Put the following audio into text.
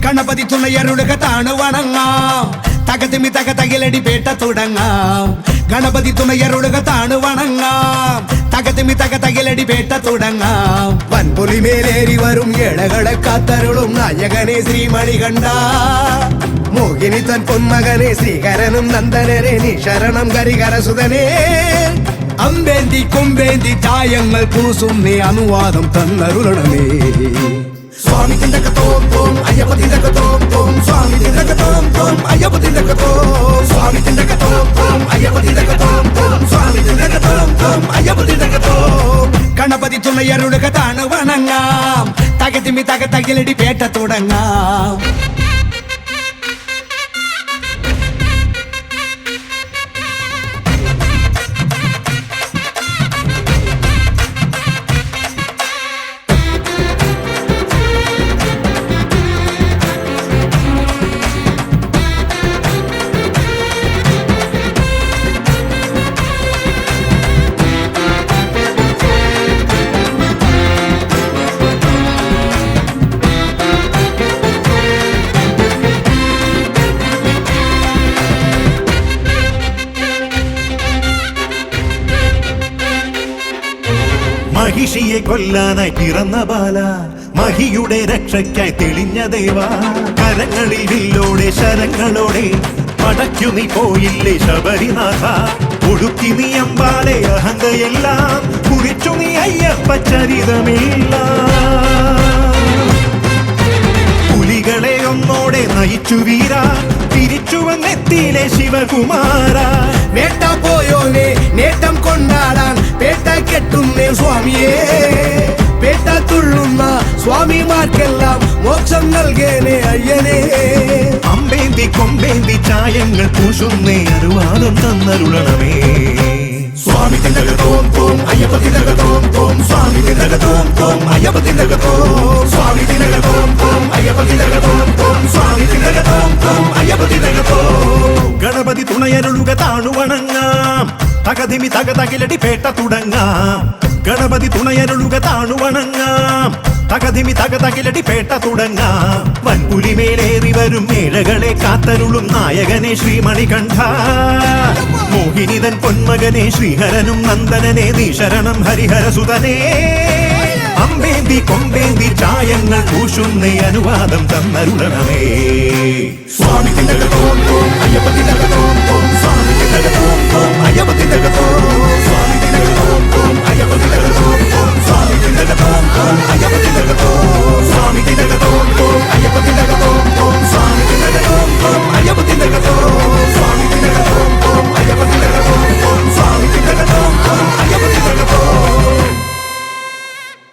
ഗണപതി തുണയരുളുക താണു വണങ്ങാം തകതിമി തകതകിലടി പേട്ട തുടങ്ങാം ഗണപതി തുണയരുളുക താണു വണങ്ങാം തകതിമി തകതകിലടി പേട്ട തുടങ്ങാം വൻപുലി മേലേറി വരും ഏഴകളെ കാത്തരുളും നായകനെ ശ്രീമണികണ്ഠ മോഹിനി തൻ പൊന്മകനെ ശ്രീകരനും നന്ദനനെ നീ ശരണം കരികരസുതനെ അമ്പേന്തി കൊമ്പേന്തി ചായങ്ങൾ പൂസും നീ അനുവാദം തന്നരുളണമേ സ്വാമി തിണ്ടക തോം തോം അയ്യപ്പ തിണ്ടക തോം തോം സ്വാമി തിണ്ടക തോം തോം അയ്യപ്പ തിണ്ടക തോം സ്വാമി തിണ്ടക തോം തോം അയ്യപ്പ തിണ്ടക തോം തോം സ്വാമി തിണ്ടക തോം തോം അയ്യപ്പ തിണ്ടക തോം ഗണപതി തുണയരുളുക താണു വണങ്ങാം തകതിമി തകതകിലടി പേട്ട തുടങ്ങാം മഹിഷിയെ കൊല്ലാനായി പിറന്ന ബാല മഹിയുടെ രക്ഷയ്ക്കായി തെളിഞ്ഞ ദേവ കരങ്ങളിൽ വില്ലോടെ ശരങ്ങളോടെ പടയ്ക്കു നീ പോയില്ലേ ശബരിനാഥ ഒടുക്കി നീ അമ്പാലെ അഹന്തയെല്ലാം കുറിച്ചു നീ അയ്യപ്പ ചരിതമില്ല പുലികളെ ഒന്നോടെ നയിച്ചു വീര തിരിച്ചു വന്നെത്തിയിലെ ശിവകുമാര വേട്ട പോയോനെ നേട്ടം കൊണ്ടാടാൻ പേട്ട കെട്ടുന്നേ സ്വാമിയേ പേട്ട തുള്ളുന്ന സ്വാമിമാർക്കെല്ലാം മോക്ഷം നൽകേനെ അയ്യനെ അമ്പേന്തി കൊമ്പേന്തി ചായങ്ങൾ പൂശുന്നേ അനുവാദം തന്നരുളണമേ സ്വാമി തിണ്ടക തോം തോം അയ്യപ്പ തിണ്ടക തോം തോം സ്വാമി തിണ്ടക തോം തോം അയ്യപ്പ തിണ്ടക തോം സ്വാമി തിണ്ടക തോം തോം അയ്യപ്പ തിണ്ടക തോം തോം സ്വാമി തിണ്ടക തോം തോം അയ്യപ്പ തിണ്ടക തോം ഗണപതി തുണയരുളുക താണു വണങ്ങാം തകതിമി തകതകിലടി പേട്ട തുടങ്ങാം ഗണപതി തുണയരുളുക താണു വണങ്ങാം തകതിമി തകതകിലടി പേട്ട തുടങ്ങാം വൻപുലി മേലേറി വരും മേഴകളെ കാത്തരുളും നായകനെ ശ്രീമണികണ്ഠ മോഹിനിതൻ പൊന്മകനെ ശ്രീഹരനും നന്ദനനെ നീ ശരണം ഹരിഹരസുതനേ അമ്പേന്തി കൊമ്പേന്തി ചായങ്ങൾ പൂശുന്നേ അനുവാദം തന്നരുളണമേ സ്വാമി തിണ്ടക തോം തോം അയ്യപ്പ തിണ്ടക തോം തോം